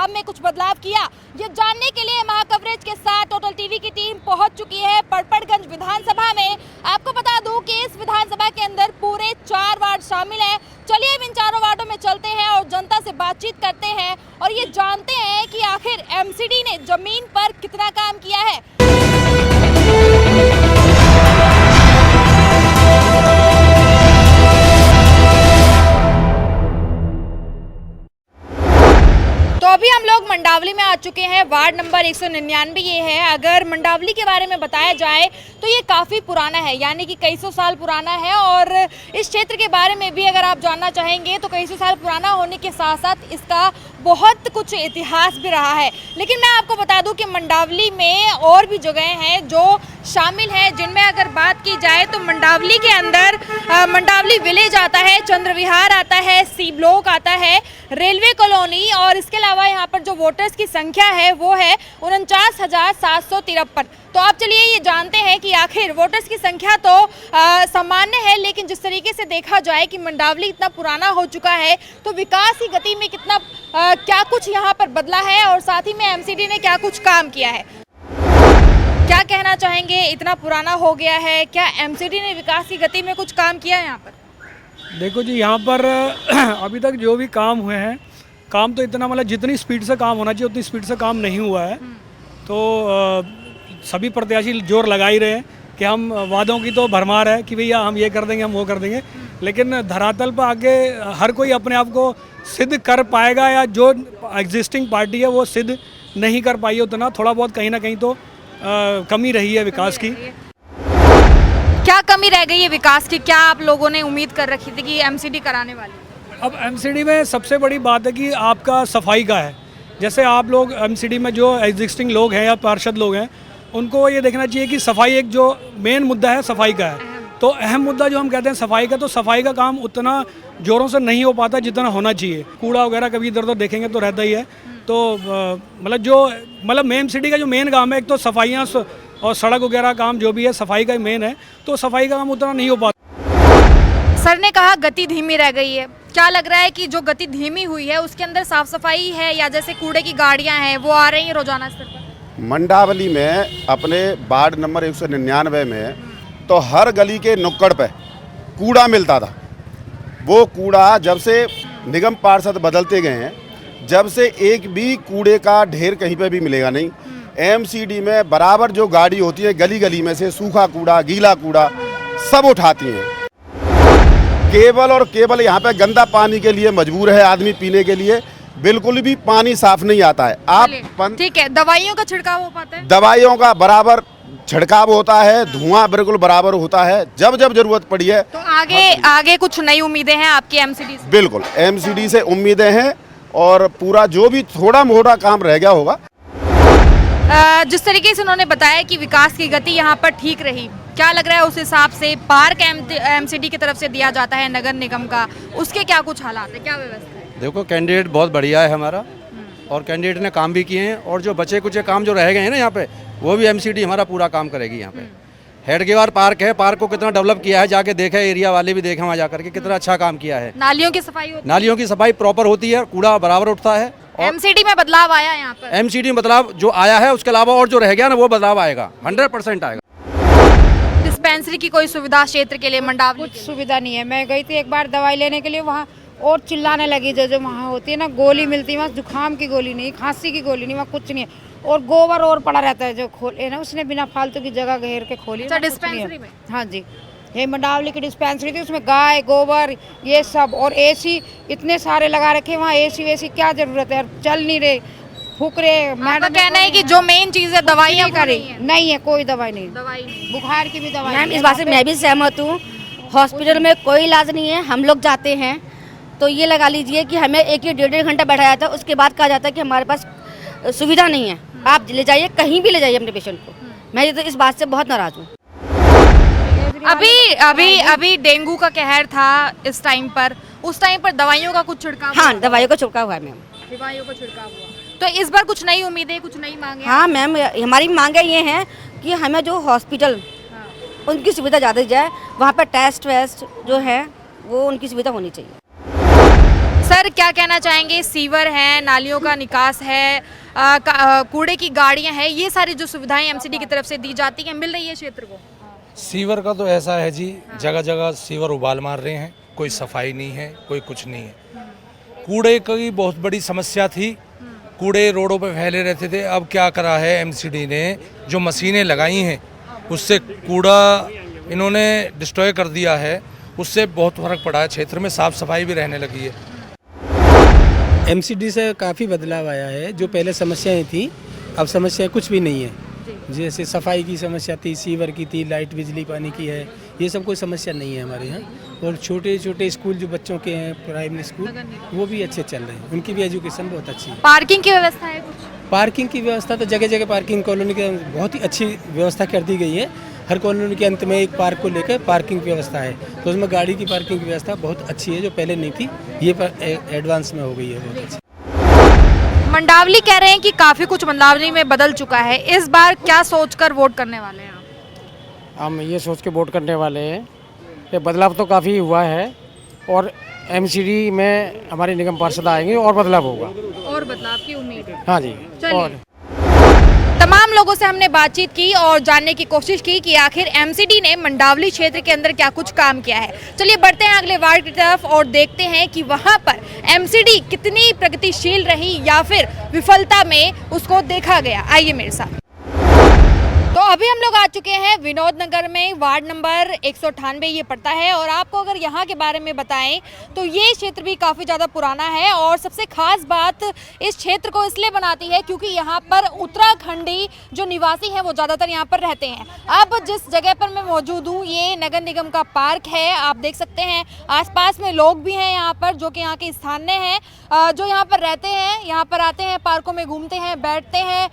काम में कुछ बदलाव किया, ये जानने के लिए महा कवरेज के साथ टोटल टीवी की टीम पहुंच चुकी है पड़पड़गंज विधानसभा में। आपको बता दूं कि इस विधानसभा के अंदर पूरे 4 वार्ड शामिल हैं। चलिए इन 4 वार्डों में चलते हैं और जनता से बातचीत करते हैं और ये जानते हैं कि आखिर एमसीडी ने जमीन पर कितना काम किया है। तो अभी हम लोग मंडावली में आ चुके हैं। वार्ड नंबर 199 ये है। अगर मंडावली के बारे में बताया जाए तो ये काफ़ी पुराना है, यानी कि कई सौ साल पुराना है। और इस क्षेत्र के बारे में भी अगर आप जानना चाहेंगे तो कई सौ साल पुराना होने के साथ साथ इसका बहुत कुछ इतिहास भी रहा है। लेकिन मैं आपको बता दूं कि मंडावली में और भी जगह हैं जो शामिल हैं, जिनमें अगर बात की जाए तो मंडावली के अंदर मंडावली विलेज आता है, चंद्र विहार आता है, सी ब्लॉक आता है, रेलवे कॉलोनी और इसके अलावा यहाँ पर जो वोटर्स की संख्या है वो है 49,753। तो आप चलिए ये जानते हैं कि आखिर वोटर्स की संख्या तो सामान्य है, लेकिन जिस तरीके से देखा जाए कि मंडावली इतना पुराना हो चुका है तो विकास की गति में कितना क्या कुछ यहाँ पर बदला है और साथ ही में एमसीडी ने क्या कुछ काम किया है। क्या कहना चाहेंगे, इतना पुराना हो गया है, क्या एमसीडी ने विकास की गति में कुछ काम किया है यहाँ पर? देखो जी, यहाँ पर अभी तक जो भी काम हुए हैं, काम तो इतना मतलब जितनी स्पीड से काम होना चाहिए उतनी स्पीड से काम नहीं हुआ है। तो सभी प्रत्याशी जोर लगा ही रहे हैं कि हम वादों की तो भरमार है कि भैया हम ये कर देंगे, हम वो कर देंगे, लेकिन धरातल पर आगे हर कोई अपने आप को सिद्ध कर पाएगा या जो एग्जिस्टिंग पार्टी है वो सिद्ध नहीं कर पाई है उतना। थोड़ा बहुत कहीं ना कहीं तो कमी रही है विकास की। क्या कमी रह गई है विकास की? क्या आप लोगों ने उम्मीद कर रखी थी कि एमसीडी कराने वाली? अब एमसीडी में सबसे बड़ी बात है कि आपका सफाई का है। जैसे आप लोग एमसीडी में जो एग्जिस्टिंग लोग हैं या पार्षद लोग हैं, उनको ये देखना चाहिए कि सफाई एक जो मेन मुद्दा है सफाई का है। तो अहम मुद्दा जो हम कहते हैं सफाई का, तो सफाई का काम उतना जोरों से नहीं हो पाता जितना होना चाहिए। कूड़ा वगैरह कभी इधर उधर देखेंगे तो रहता ही है। तो मतलब एमसीडी का जो मेन काम है, एक तो सफाइयाँ और सड़क वगैरह काम जो भी है सफाई का ही मेन है, तो सफाई का काम उतना नहीं हो पाता। सर ने कहा गति धीमी रह गई है, क्या लग रहा है कि जो गति धीमी हुई है उसके अंदर साफ सफाई है या जैसे कूड़े की गाड़ियां हैं वो आ रही हैं रोजाना स्तर पर? मंडावली में अपने वार्ड नंबर 199 में तो हर गली के नुक्कड़ पे कूड़ा मिलता था। वो कूड़ा जब से निगम पार्षद बदलते गए हैं, जब से एक भी कूड़े का ढेर कहीं पे भी मिलेगा नहीं। एमसीडी में बराबर जो गाड़ी होती है गली गली में से सूखा कूड़ा, गीला कूड़ा सब उठाती हैं। केवल यहाँ पे गंदा पानी के लिए मजबूर है आदमी पीने के लिए, बिल्कुल भी पानी साफ नहीं आता है। आप ठीक है, दवाइयों का छिड़काव हो पाता है? दवाइयों का बराबर छिड़काव होता है, धुआं बिल्कुल बराबर होता है जब जब जरूरत पड़ी है। तो आगे कुछ नई उम्मीदें हैं आपकी एमसीडी से? बिल्कुल एमसीडी से उम्मीदें हैं और पूरा जो भी थोड़ा मोटा काम रह गया होगा। जिस तरीके से उन्होंने बताया कि विकास की गति यहाँ पर ठीक रही, क्या लग रहा है उस हिसाब से पार्क एमसीडी की तरफ से दिया जाता है नगर निगम का, उसके क्या कुछ हालात है, क्या व्यवस्था है? देखो, कैंडिडेट बहुत बढ़िया है हमारा और कैंडिडेट ने काम भी किए हैं और जो बचे कुछ काम जो रह गए हैं ना यहाँ पे, वो भी एमसीडी हमारा पूरा काम करेगी। यहाँ पे हेडगेवार पार्क है, पार्क को कितना डेवलप किया है जाके देखा है, एरिया वाले भी देखे वहाँ जाकर के कितना अच्छा काम किया है। नालियों की सफाई होती है? नालियों की सफाई प्रॉपर होती है, कूड़ा बराबर उठता है। एमसीडी में बदलाव आया यहाँ पर? एमसीडी में बदलाव जो आया है उसके अलावा और जो रह गया ना वो बदलाव आएगा, 100% आएगा। डिस्पेंसरी की कोई सुविधा क्षेत्र के लिए मंडावली? कुछ सुविधा नहीं है। मैं गई थी एक बार दवाई लेने के लिए, वहाँ और चिल्लाने लगी। जो वहाँ होती है ना गोली मिलती है, वहाँ जुकाम की गोली नहीं, खांसी की गोली नहीं, वहाँ कुछ नहीं है। और गोबर और पड़ा रहता है जो खोले ना उसने बिना फालतू की जगह घेर के खोली। अच्छा, डिस्पेंसरी में? हाँ जी, ये मंडावली की डिस्पेंसरी थी, उसमें गाय गोबर ये सब और एसी इतने सारे लगा रखे। वहाँ एसी वेसी क्या जरूरत है, चल नहीं रहे, फूक रहे। मैडम कहना है कि जो मेन चीज है दवाइयाँ नहीं है, कोई दवाई नहीं, दवाई नहीं। बुखार की भी दवाई। मैम इस बात से मैं भी सहमत हूँ। हॉस्पिटल में कोई इलाज नहीं है, हम लोग जाते हैं तो ये लगा लीजिए कि हमें 1-1.5 घंटा बैठाया जाता है, उसके बाद कहा जाता है कि हमारे पास सुविधा नहीं है, आप ले जाइए, कहीं भी ले जाइए अपने पेशेंट को। मैं तो इस बात से बहुत नाराज हूँ। अभी डेंगू का कहर था इस टाइम पर, उस टाइम पर दवाइयों का कुछ छिड़काव? हाँ, दवाइयों का छिड़काव हुआ है मैम। दवाइयों का छिड़काव हुआ, तो इस बार कुछ नई उम्मीदें, कुछ नई मांगे? हाँ मैम, हमारी मांगे ये हैं कि हमें जो हॉस्पिटल उनकी सुविधा ज़्यादा दी जाए, वहाँ पर टेस्ट वेस्ट जो है वो उनकी सुविधा होनी चाहिए। सर क्या कहना चाहेंगे, सीवर है, नालियों का निकास है, कूड़े की गाड़ियां हैं, ये सारी जो सुविधाएं एमसीडी की तरफ से दी जाती हैं मिल रही है क्षेत्र को? सीवर का तो ऐसा है जी, जगह जगह सीवर उबाल मार रहे हैं, कोई सफाई नहीं है, कोई कुछ नहीं है। कूड़े की बहुत बड़ी समस्या थी, कूड़े रोडों पे फैले रहते थे। अब क्या करा है एमसीडी ने, जो मशीनें लगाई हैं उससे कूड़ा इन्होंने डिस्ट्रॉय कर दिया है, उससे बहुत फर्क पड़ा है, क्षेत्र में साफ सफाई भी रहने लगी है। एमसीडी से काफ़ी बदलाव आया है। जो पहले समस्याएं थी अब समस्याएं कुछ भी नहीं है। जैसे सफाई की समस्या थी, सीवर की थी, लाइट बिजली पानी की है, ये सब कोई समस्या नहीं है हमारे यहाँ। और छोटे छोटे स्कूल जो बच्चों के हैं, प्राइमरी स्कूल, वो भी अच्छे चल रहे हैं, उनकी भी एजुकेशन बहुत अच्छी है। पार्किंग की व्यवस्था है कुछ? पार्किंग की व्यवस्था तो जगह जगह पार्किंग कॉलोनी के बहुत ही अच्छी व्यवस्था कर दी गई है। हर कॉलोनी के अंत में एक पार्क को लेकर पार्किंग की व्यवस्था है, तो उसमें गाड़ी की पार्किंग की व्यवस्था बहुत अच्छी है, जो पहले नहीं थी, ये पर एडवांस में हो गई है बहुत अच्छी। मंडावली कह रहे हैं कि काफी कुछ मंडावली में बदल चुका है, इस बार क्या सोचकर वोट करने वाले हैं आप? हम ये सोच के वोट करने वाले हैं कि बदलाव तो काफ़ी हुआ है और एमसीडी में हमारे निगम पार्षद आएंगे और बदलाव होगा। और बदलाव की उम्मीद है? हाँ जी। और तमाम लोगों से हमने बातचीत की और जानने की कोशिश की कि आखिर एमसीडी ने मंडावली क्षेत्र के अंदर क्या कुछ काम किया है। चलिए बढ़ते हैं अगले वार्ड की तरफ और देखते हैं कि वहां पर एमसीडी कितनी प्रगतिशील रही या फिर विफलता में उसको देखा गया। आइए मेरे साथ। तो अभी हम लोग आ चुके हैं विनोद नगर में, वार्ड नंबर 198 ये पड़ता है। और आपको अगर यहाँ के बारे में बताएं तो ये क्षेत्र भी काफ़ी ज़्यादा पुराना है और सबसे खास बात इस क्षेत्र को इसलिए बनाती है क्योंकि यहाँ पर उत्तराखंडी जो निवासी हैं वो ज़्यादातर यहाँ पर रहते हैं। अब जिस जगह पर मैं मौजूद हूँ ये नगर निगम का पार्क है, आप देख सकते हैं आसपास में लोग भी हैं यहाँ पर जो कि यहाँ के स्थानीय हैं, जो यहाँ पर रहते हैं, यहाँ पर आते हैं, पार्कों में घूमते हैं, बैठते हैं।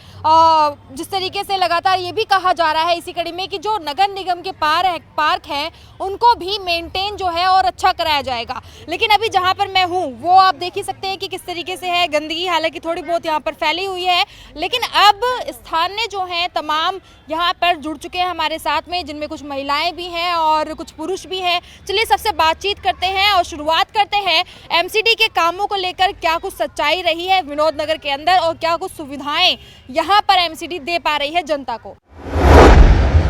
जिस तरीके से लगातार ये भी कहा जा रहा है इसी कड़ी में कि जो नगर निगम के पार्क हैं उनको भी मेंटेन जो है और अच्छा कराया जाएगा। लेकिन अभी जहां पर मैं हूं वो आप देख ही सकते हैं कि किस तरीके से है, गंदगी हालांकि थोड़ी बहुत यहां पर फैली हुई है। लेकिन अब स्थानीय जो हैं तमाम यहां पर जुड़ चुके हैं हमारे साथ में, जिनमें कुछ महिलाएं भी हैं और कुछ पुरुष भी हैं। चलिए सबसे बातचीत करते हैं और शुरुआत करते हैं एमसीडी के कामों को लेकर, क्या कुछ सच्चाई रही है विनोद नगर के अंदर और क्या कुछ सुविधाएं यहाँ पर एमसीडी दे पा रही है जनता को।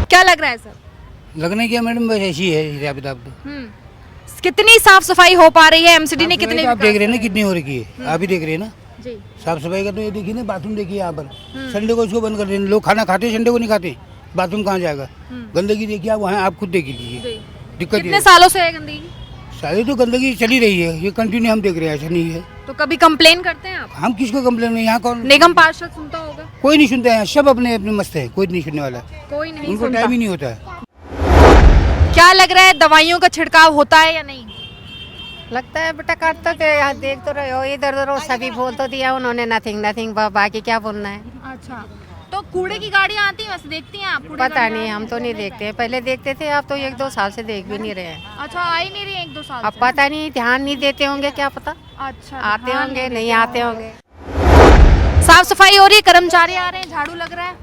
क्या लग रहा है सर? लगने क्या मैडम, बस ऐसी है हिसाब किताब तो। कितनी साफ सफाई हो पा रही है एमसीडी ने? कितनी आप देख रहे हैं ना कितनी हो रही है, आप ही देख रहे हैं ना जी। साफ सफाई का तो ये देखिए ना, बाथरूम देखिए यहाँ पर संडे को इसको बंद कर दें। लोग खाना खाते संडे को नहीं खाते, बाथरूम कहाँ जाएगा? गंदगी देखिए आप वहाँ, आप खुद देख लीजिए। दिक्कत कितने सालों से है गंदगी? सारी तो गंदगी चली रही है, ये कंटिन्यू हम देख रहे हैं, ऐसा नहीं है। तो कभी कंप्लेन करते हैं आप? हम किसको कंप्लेन नहीं, यहाँ कौन? निगम पार्षद सुनता होगा? कोई नहीं सुनता है, सब अपने अपने मस्त है, कोई नहीं सुनने वाला, कोई नहीं उनको सुनता। टाइम ही नहीं होता है। क्या लग रहा है दवाइयों का छिड़काव होता है या नहीं? लगता है बेटा, कर तो यहाँ देख तो रहे हो, इधर उधर सभी बोल तो दिया उन्होंने, नथिंग नथिंग, बाकी क्या बोलना है। अच्छा, तो कूड़े की गाड़ियाँ आती हैं वैसे देखती हैं आप? पता नहीं, हम तो नहीं देखते हैं, पहले देखते थे, अब तो 1-2 साल से देख भी नहीं रहे हैं। अच्छा, आ ही नहीं रही 1-2 साल अब पता नहीं, ध्यान नहीं देते होंगे, क्या पता। अच्छा, आते होंगे, नहीं आते होंगे। साफ सफाई हो रही है, कर्मचारी आ रहे हैं, झाड़ू लग रहा है।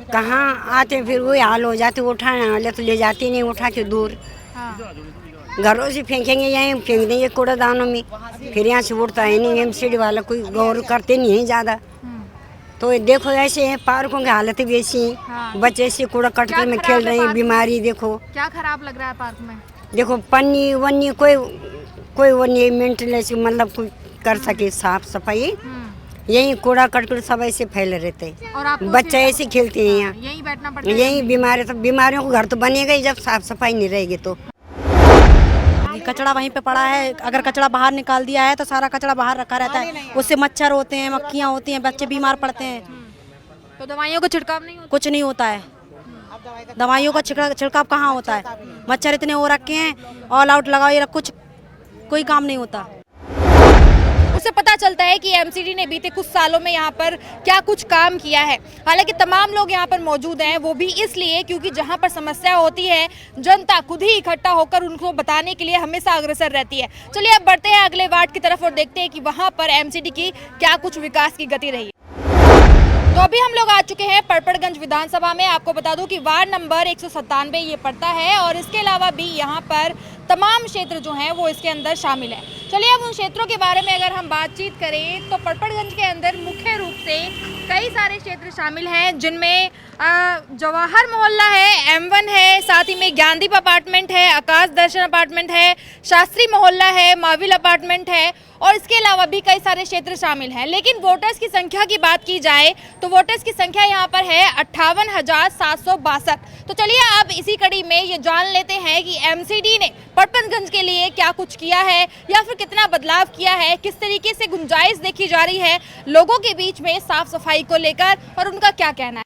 कहाँ आते, फिर वही हाल हो जाते, उठाने वाले तो ले जाते नहीं, उठा के दूर घरों से फेंकेंगे, यहीं फेंक देंगे कूड़ेदानों में, फिर यहाँ से उठता है नहीं। एमसीडी वाला कोई गौर करते नहीं है ज़्यादा। तो देखो ऐसे है, पार्कों की हालत भी ऐसी है, बच्चे ऐसे कूड़ा कटकर में खेल रहे हैं, बीमारी देखो क्या खराब लग रहा है पार्क में। देखो पन्नी वन्नी कोई वन्नी मेंटेनेंस मतलब कोई कर सके साफ सफाई, यही कूड़ा कटकर सब ऐसे फैले रहते हैं और बच्चे ऐसे खेलते हैं यहाँ, यहीं बैठना पड़ता है। यही बीमारियों को घर तो बनेगा ही जब साफ सफाई नहीं रहेगी तो। कचरा वहीं पे पड़ा है, अगर कचरा बाहर निकाल दिया है तो सारा कचरा बाहर रखा रहता है, उससे मच्छर होते हैं, मक्खियाँ होती हैं, बच्चे बीमार पड़ते हैं। तो दवाइयों का छिड़काव नहीं होता? कुछ नहीं होता है, दवाइयों का छिड़काव कहाँ होता है? मच्छर इतने हो रखे हैं, ऑल आउट लगाओ, ये कुछ कोई काम नहीं होता। उससे पता चलता है कि एमसीडी ने बीते कुछ सालों में यहाँ पर क्या कुछ काम किया है। हालांकि तमाम लोग यहाँ पर मौजूद हैं, वो भी इसलिए क्योंकि जहाँ पर समस्या होती है जनता खुद ही इकट्ठा होकर उनको बताने के लिए हमेशा अग्रसर रहती है। चलिए अब बढ़ते हैं अगले वार्ड की तरफ और देखते हैं कि वहाँ पर एमसीडी की क्या कुछ विकास की गति रही। तो अभी हम लोग आ चुके हैं परपड़गंज विधानसभा में। आपको बता दूं कि वार्ड नंबर 197 ये पड़ता है और इसके अलावा भी यहाँ पर तमाम क्षेत्र जो हैं वो इसके अंदर शामिल है। चलिए अब उन क्षेत्रों के बारे में अगर हम बातचीत करें तो पड़पड़गंज के अंदर मुख्य रूप से कई सारे क्षेत्र शामिल हैं, जिनमें जवाहर मोहल्ला है, M1 है, साथ ही में ज्ञानदीप अपार्टमेंट है, आकाश दर्शन अपार्टमेंट है, शास्त्री मोहल्ला है, माविल अपार्टमेंट है और इसके अलावा भी कई सारे क्षेत्र शामिल हैं। लेकिन वोटर्स की संख्या की बात की जाए तो वोटर्स की संख्या यहाँ पर है 58,762। तो चलिए अब इसी कड़ी में ये जान लेते हैं कि MCD ने पड़पड़गंज के लिए क्या कुछ किया है या फिर कितना बदलाव किया है, किस तरीके से गुंजाइश देखी जा रही है लोगों के बीच में साफ सफाई को लेकर और उनका क्या कहना है।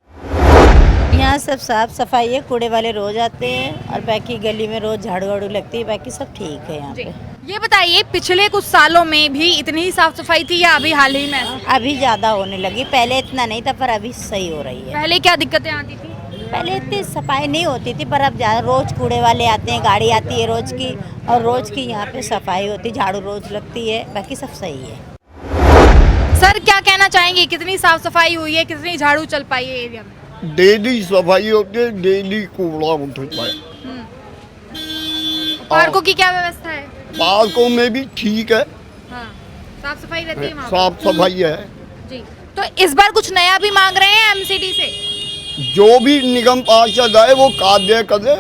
यहाँ सब साफ सफाई है, कूड़े वाले रोज आते हैं और बाकी गली में रोज झाड़ू वाड़ू लगती है, बाकी सब ठीक है यहाँ पे। ये बताइए पिछले कुछ सालों में भी इतनी ही साफ सफाई थी या अभी हाल ही में? अभी ज्यादा होने लगी, पहले इतना नहीं था पर अभी सही हो रही है। पहले क्या दिक्कतें आती थी? पहले इतनी सफाई नहीं होती थी पर अब ज्यादा, रोज कूड़े वाले आते हैं, गाड़ी आती है रोज की और रोज की यहाँ पे सफाई होती है, झाड़ू रोज लगती है, बाकी सब सही है। सर क्या कहना चाहेंगे, कितनी साफ सफाई हुई है, कितनी झाड़ू चल पाई है एरिया में? डेली सफाई होती है, डेली कूड़ा उठता है। पार्कों की क्या व्यवस्था है? पार्कों में भी ठीक है, हाँ, साफ सफाई रहती है वहाँ? साफ सफाई है जी। तो इस बार कुछ नया भी मांग रहे हैं MCD से? जो भी निगम पार्षद आए वो कार्य करे।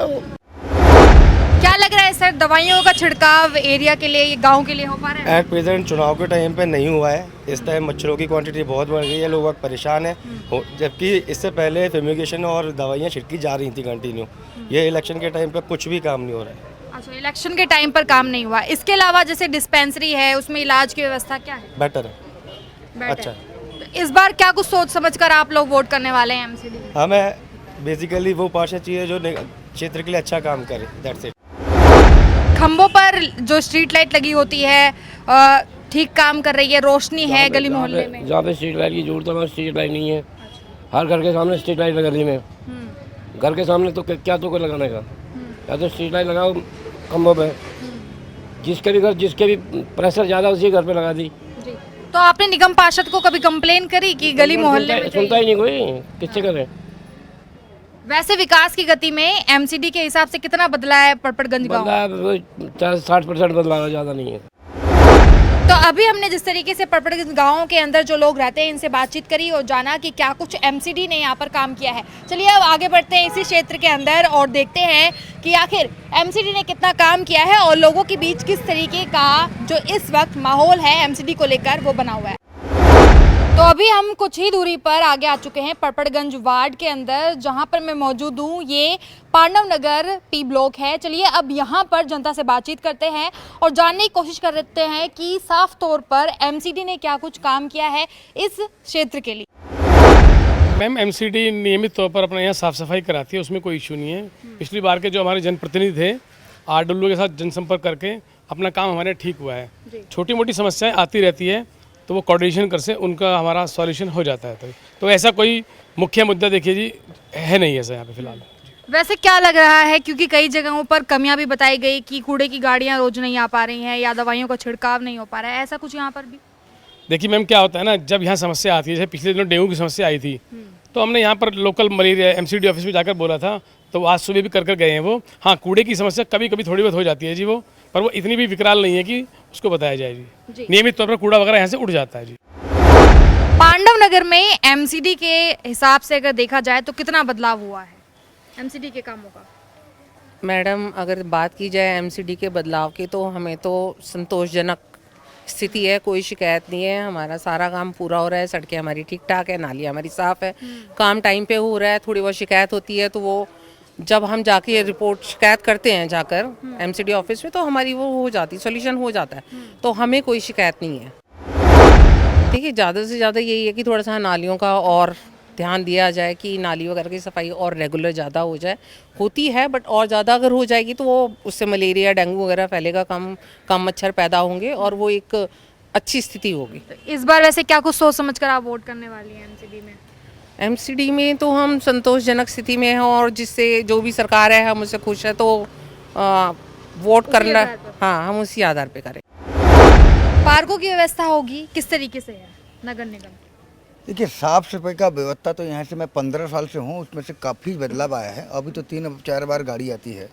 क्या लग रहा है सर, दवाइयों का छिड़काव एरिया के लिए, गांव के लिए हो पा रहा है? एट प्रेजेंट चुनाव के टाइम पे नहीं हुआ है। इस टाइम मच्छरों की क्वांटिटी बहुत बढ़ गई है, लोग बहुत परेशान हैं, जबकि इससे पहले फ्यूमिगेशन और दवाइयाँ छिड़की जा रही थी कंटिन्यू। ये इलेक्शन के टाइम पे कुछ भी काम नहीं हो रहा है। अच्छा, इलेक्शन के टाइम पर काम नहीं हुआ। इसके अलावा जैसे डिस्पेंसरी है, उसमें इलाज की व्यवस्था क्या है? बेटर है, अच्छा। तो इस बार क्या कुछ सोच समझ कर आप लोग वोट करने वाले हैं MCD? हमें बेसिकली वो पार्षद चाहिए जो क्षेत्र के लिए अच्छा काम करे, दैट्स इट। खंभों पर जो स्ट्रीट लाइट लगी होती है ठीक काम कर रही है, रोशनी है गली मोहल्ले में? जहाँ पे स्ट्रीट लाइट की जरूरत है वहाँ स्ट्रीट लाइट नहीं है। हर घर के सामने स्ट्रीट लाइट लगा दी में, घर के सामने तो क्या तो कोई लगाने का, या तो स्ट्रीट लाइट लगाओ खंभों पे, जिसके भी प्रेशर ज़्यादा उसी घर पे लगा दी। तो आपने निगम पार्षद को कभी कंप्लेन करी कि गली मोहल्ले में? सुनता ही नहीं कोई, किससे करे। वैसे विकास की गति में MCD के हिसाब से कितना बदला है पड़पड़गंज गाँव? 60% बदलाव, ज़्यादा नहीं है। तो अभी हमने जिस तरीके से पड़पड़गंज गाँव के अंदर जो लोग रहते हैं इनसे बातचीत करी और जाना कि क्या कुछ MCD ने यहाँ पर काम किया है। चलिए अब आगे बढ़ते हैं इसी क्षेत्र के अंदर और देखते हैं कि आखिर MCD ने कितना काम किया है और लोगों के बीच किस तरीके का जो इस वक्त माहौल है MCD को लेकर वो बना हुआ है। तो अभी हम कुछ ही दूरी पर आगे आ चुके हैं पड़पड़गंज वार्ड के अंदर, जहां पर मैं मौजूद हूं। ये पांडव नगर P ब्लॉक है। चलिए अब यहां पर जनता से बातचीत करते हैं और जानने की कोशिश करते हैं कि साफ तौर पर MCD ने क्या कुछ काम किया है इस क्षेत्र के लिए। मैम MCD नियमित तौर पर अपने यहाँ साफ़ सफाई कराती है, उसमें कोई इशू नहीं है। पिछली बार के जो हमारे जनप्रतिनिधि थे RW के साथ जनसंपर्क करके अपना काम हमारे ठीक हुआ है। छोटी मोटी समस्याएं आती रहती है तो वो कोऑर्डिनेशन कर से उनका हमारा सॉल्यूशन हो जाता है। तो ऐसा कोई मुख्य मुद्दा देखिए जी है नहीं ऐसा यहाँ पे फिलहाल। वैसे क्या लग रहा है, क्योंकि कई जगहों पर कमियां भी बताई गई कि कूड़े की गाड़ियां रोज नहीं आ पा रही हैं या दवाइयों का छिड़काव नहीं हो पा रहा है, ऐसा कुछ यहाँ पर भी? देखिए मैम क्या होता है ना, जब यहाँ समस्या आती है, जैसे पिछले दिनों डेंगू की समस्या आई थी तो हमने यहाँ पर लोकल मलेरिया MCD ऑफिस में जाकर बोला था, तो आज सुबह भी कर गए हैं वो। हाँ, कूड़े की समस्या कभी कभी थोड़ी बहुत हो जाती है जी वो, पर वो इतनी भी विकराल नहीं है कि उसको बताया जाए जी। नियमित तौर पर कूड़ा वगैरह यहाँ से उड़ जाता है जी। पांडव नगर में MCD के हिसाब से अगर देखा जाए तो कितना बदलाव हुआ है MCD के कामों का? मैडम अगर बात की जाए MCD के बदलाव की तो हमें तो संतोषजनक स्थिति है, कोई शिकायत नहीं है। हमारा सारा काम पूरा हो रहा है, सड़कें हमारी ठीक ठाक है, नाली हमारी साफ़ है, काम टाइम पे हो रहा है। थोड़ी बहुत शिकायत होती है तो वो जब हम जाके रिपोर्ट शिकायत करते हैं जाकर MCD ऑफिस में तो हमारी वो हो जाती, सोल्यूशन हो जाता है, तो हमें कोई शिकायत नहीं है। देखिए ज़्यादा से ज़्यादा यही है कि थोड़ा सा नालियों का और ध्यान दिया जाए कि नाली वगैरह की सफाई और रेगुलर ज़्यादा हो जाए। होती है बट और ज़्यादा अगर हो जाएगी तो वो उससे मलेरिया डेंगू वगैरह फैलेगा, कम मच्छर पैदा होंगे और वो एक अच्छी स्थिति होगी। इस बार वैसे क्या कुछ सोच समझ कर आप वोट करने वाली हैं MCD में? MCD में तो हम संतोषजनक स्थिति में हैं और जिससे जो भी सरकार है हम उससे खुश है तो वोट करना, हाँ हम उसी आधार पे करें। पार्कों की व्यवस्था होगी, किस तरीके से है नगर निगम? देखिए साफ सफाई का व्यवस्था तो यहाँ से मैं 15 साल से हूँ, उसमें से काफ़ी बदलाव आया है। अभी तो 3-4 बार गाड़ी आती है,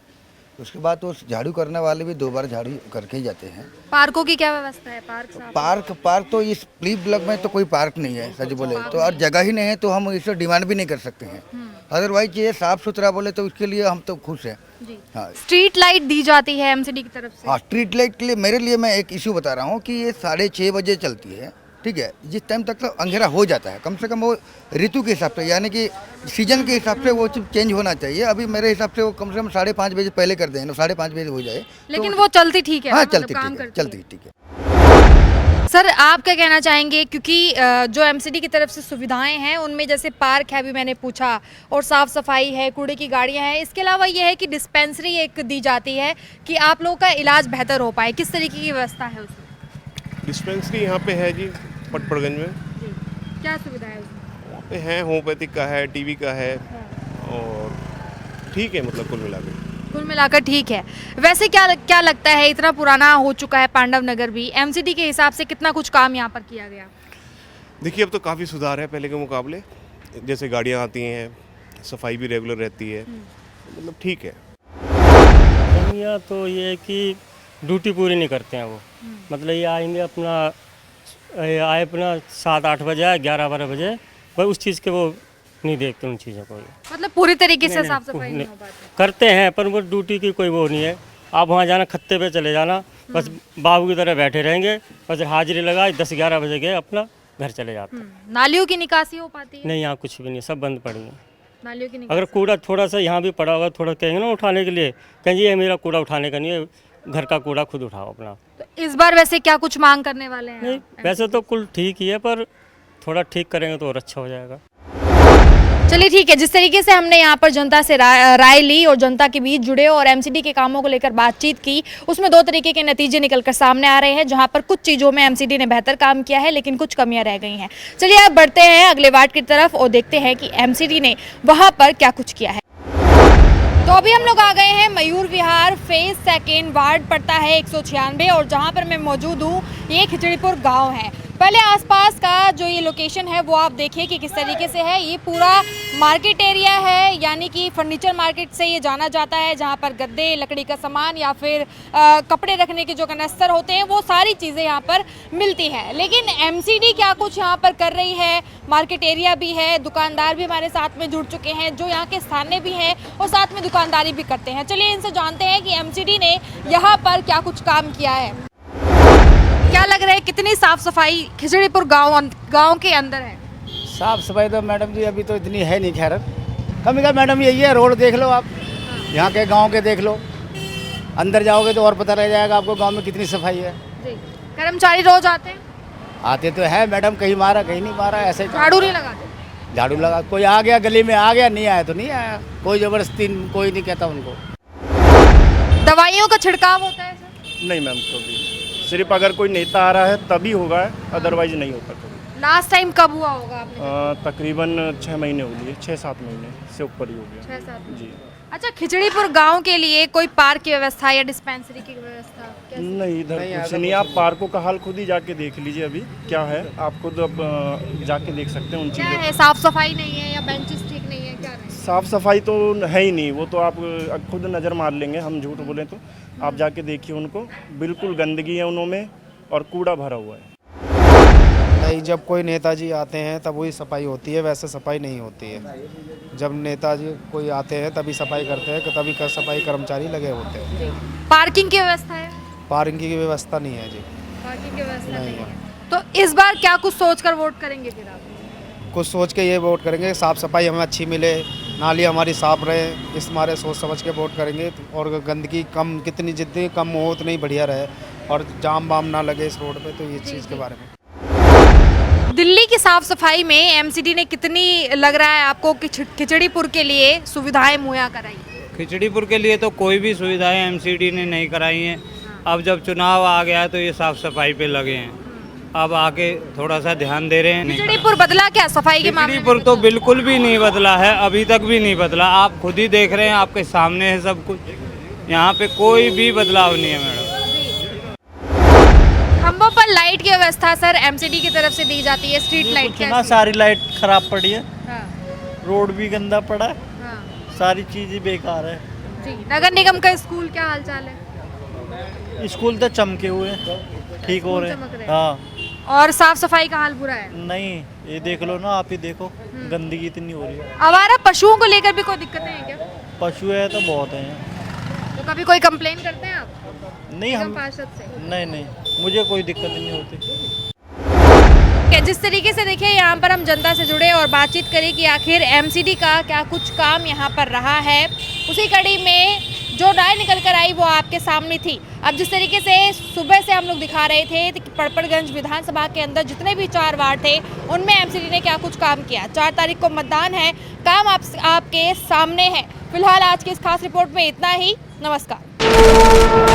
उसके बाद तो झाड़ू करने वाले भी 2 बार झाड़ू करके ही जाते हैं। पार्कों की क्या व्यवस्था है? पार्क तो इस प्ली ब्लॉक में तो कोई पार्क नहीं है सच बोले तो, और जगह ही नहीं है तो हम इसे डिमांड भी नहीं कर सकते हैं। अदरवाइज ये साफ सुथरा बोले तो उसके लिए हम तो खुश हैं। हाँ, स्ट्रीट लाइट दी जाती है एमसीडी की तरफ से। हाँ, स्ट्रीट लाइट के लिए मेरे लिए मैं एक इशू बता रहा हूँ कि ये 6:30 बजे चलती है, ठीक है, जिस टाइम तक तो अंधेरा हो जाता है, कम से कम वो ऋतु के हिसाब से यानी कि सीजन के हिसाब से वो चेंज होना चाहिए। अभी मेरे हिसाब से वो कम से कम 5:30 बजे पहले कर दें, 5:30 बजे हो जाए लेकिन वो चलती ठीक है। हाँ, मतलब चलती ठीक है। सर आप क्या कहना चाहेंगे, क्योंकि जो एमसीडी की तरफ से सुविधाएं हैं उनमें जैसे पार्क है अभी मैंने पूछा, और साफ सफाई है, कूड़े की गाड़ियां हैं, इसके अलावा ये है कि डिस्पेंसरी एक दी जाती है कि आप लोगों का इलाज बेहतर हो पाए, किस तरीके की व्यवस्था है उसमें? डिस्पेंसरी यहाँ पे है जी पटपड़गंज में। जी, क्या सुविधा है उसमें? वहाँ पे है, होम्योपैथिक का है, टीबी का है, और ठीक है, मतलब कुल मिलाकर ठीक है। वैसे क्या लगता है, इतना पुराना हो चुका है पांडव नगर भी, एमसीडी के हिसाब से कितना कुछ काम यहाँ पर किया गया? देखिए अब तो काफ़ी सुधार है पहले के मुकाबले, जैसे गाड़ियाँ आती हैं, सफाई भी रेगुलर रहती है, मतलब ठीक है। कमियाँ तो ये है कि ड्यूटी पूरी नहीं करते हैं वो, मतलब ये आएंगे अपना 7-8 बजे आए, 11-12 बजे, पर उस चीज़ के वो नहीं देखते उन चीज़ों को। मतलब पूरी तरीके से साफ सफाई नहीं हो पाती? करते हैं पर वो ड्यूटी की कोई वो नहीं है। आप वहाँ जाना, खत्ते पे चले जाना, बस बाबू की तरह बैठे रहेंगे, बस हाजिरी लगाए 10-11 बजे गए, अपना घर चले जाते हैं। नालियों की निकासी हो पाती है? नहीं, यहाँ कुछ भी नहीं, सब बंद पड़ी है नालियों की निकासी। अगर कूड़ा थोड़ा सा यहाँ भी पड़ा होगा, थोड़ा कहेंगे ना उठाने के लिए, कहेंगे ये मेरा कूड़ा उठाने का नहीं है, घर का कूड़ा खुद उठाओ अपना। तो इस बार वैसे क्या कुछ मांग करने वाले हैं? नहीं, वैसे तो कुल ठीक ही है, पर थोड़ा ठीक करेंगे तो और अच्छा हो जाएगा। चलिए ठीक है, जिस तरीके से हमने यहाँ पर जनता से राय ली और जनता के बीच जुड़े और एमसीडी के कामों को लेकर बातचीत की, उसमें 2 तरीके के नतीजे निकलकर सामने आ रहे हैं, जहाँ पर कुछ चीज़ों में एमसीडी ने बेहतर काम किया है लेकिन कुछ कमियां रह गई हैं। चलिए अब बढ़ते हैं अगले वार्ड की तरफ और देखते हैं कि एमसीडी ने वहाँ पर क्या कुछ किया है। तो अभी हम लोग आ गए हैं मयूर विहार फेज 2 वार्ड पड़ता है 196, और जहाँ पर मैं मौजूद हूँ ये खिचड़ीपुर गाँव है। पहले आसपास का जो ये लोकेशन है वो आप देखिए कि किस तरीके से है। ये पूरा मार्केट एरिया है, यानी कि फर्नीचर मार्केट से ये जाना जाता है, जहाँ पर गद्दे, लकड़ी का सामान या फिर कपड़े रखने के जो कनस्तर होते हैं वो सारी चीज़ें यहाँ पर मिलती हैं। लेकिन एमसीडी क्या कुछ यहाँ पर कर रही है, मार्केट एरिया भी है, दुकानदार भी हमारे साथ में जुड़ चुके हैं जो यहाँ के स्थानीय भी हैं और साथ में दुकानदारी भी करते हैं। चलिए इनसे जानते हैं कि एमसीडी ने यहाँ पर क्या कुछ काम किया है। क्या लग रहा है, कितनी साफ सफाई खिचड़ीपुर गांव के अंदर है? साफ सफाई तो मैडम जी अभी तो इतनी है नहीं, खैर कमी का मैडम यही है, रोड देख लो आप, यहाँ के गांव के देख लो, अंदर जाओगे तो और पता रह जाएगा आपको गांव में कितनी सफाई है। जी। कर्मचारी रोज आते हैं? आते तो है मैडम, कहीं मारा कहीं नहीं मारा, ऐसे झाड़ू नहीं लगाते? झाड़ू लगा, कोई आ गया गली में आ गया, नहीं आया तो नहीं आया, कोई जबरदस्ती कोई नहीं कहता उनको। दवाइयों का छिड़काव होता है सर? नहीं मैम, कभी सिर्फ अगर कोई नेता आ रहा है तभी होगा, अदरवाइज नहीं होता कभी। लास्ट टाइम कब हुआ होगा आपने? तकरीबन 6 महीने हो लिए, 6-7 महीने से ऊपर ही हो गया। 6-7 जी। अच्छा, खिचड़ीपुर गांव के लिए कोई पार्क की व्यवस्था या डिस्पेंसरी की व्यवस्था? नहीं, इधर कुछ नहीं। आप पार्कों का हाल खुद ही जाके देख लीजिए, अभी क्या है आप खुद अब जाके देख सकते हैं उन चीज़ों को। साफ सफाई नहीं है या बेंचेस ठीक नहीं है, क्या है? साफ सफाई तो है ही नहीं, वो तो आप खुद नज़र मार लेंगे, हम झूठ बोलें तो। आप जाके देखिए उनको, बिल्कुल गंदगी है उनमें और कूड़ा भरा हुआ है। नहीं, जब कोई नेताजी आते हैं तब वही सफाई होती है, वैसे सफाई नहीं होती है। जब नेताजी कोई आते हैं तभी सफाई करते हैं, तभी सफाई कर्मचारी लगे होते हैं। पार्किंग की व्यवस्था है? पार्किंग की व्यवस्था नहीं है जी। पार्किंग की व्यवस्था नहीं है। तो इस बार क्या कुछ सोचकर वोट करेंगे फिर आप? कुछ सोच के ये वोट करेंगे, साफ़ सफाई हमें अच्छी मिले, नाली हमारी साफ रहे, इस मारे सोच समझ के वोट करेंगे, और गंदगी कम, जितनी कम हो उतनी बढ़िया रहे, और जाम वाम ना लगे इस रोड पे, तो ये चीज़ के बारे में। दिल्ली की साफ सफाई में एमसीडी ने कितनी लग रहा है आपको कि खिचड़ीपुर के लिए सुविधाएं मुहैया कराई? खिचड़ीपुर के लिए तो कोई भी सुविधाएं एमसीडी ने नहीं कराई हैं। अब जब चुनाव आ गया तो ये साफ सफाई पे लगे हैं, अब आके थोड़ा सा ध्यान दे रहे हैं। खिचड़ीपुर बदला क्या सफाई के मामले में? खिचड़ीपुर तो बिल्कुल भी नहीं बदला है, अभी तक भी नहीं बदला। आप खुद ही देख रहे हैं, आपके सामने है सब कुछ, यहाँ पे कोई भी बदलाव नहीं है मैडम। खंभों पर लाइट की व्यवस्था सर एमसीडी की तरफ से दी जाती है, स्ट्रीट लाइट ना, सारी लाइट खराब पड़ी है। हाँ। रोड भी गंदा पड़ा है। हाँ। सारी चीज़ें बेकार है। जी, नगर निगम का स्कूल क्या हालचाल है? स्कूल तो चमके हुए हैं, ठीक हो रहे चमक रहे हैं। हैं। हाँ और साफ सफाई का हाल बुरा है? नहीं, ये देख लो ना, आप ही देखो, गंदगी इतनी हो रही है। आवारा पशुओं को लेकर भी कोई दिक्कतें हैं क्या? पशु है तो बहुत हैं। तो कभी कोई कंप्लेन करते हैं आप नहीं, हम पार्षद से? नहीं, मुझे कोई दिक्कत नहीं होती। जिस तरीके से देखिए यहाँ पर हम जनता से जुड़े और बातचीत करें कि आखिर एमसीडी का क्या कुछ काम यहाँ पर रहा है, उसी कड़ी में जो राय निकल कर आई वो आपके सामने थी। अब जिस तरीके से सुबह से हम लोग दिखा रहे थे कि पड़पड़गंज विधानसभा के अंदर जितने भी 4 वार्ड थे उनमें एमसीडी ने क्या कुछ काम किया। 4 तारीख को मतदान है, काम आपके सामने है। फिलहाल आज की इस खास रिपोर्ट में इतना ही। नमस्कार।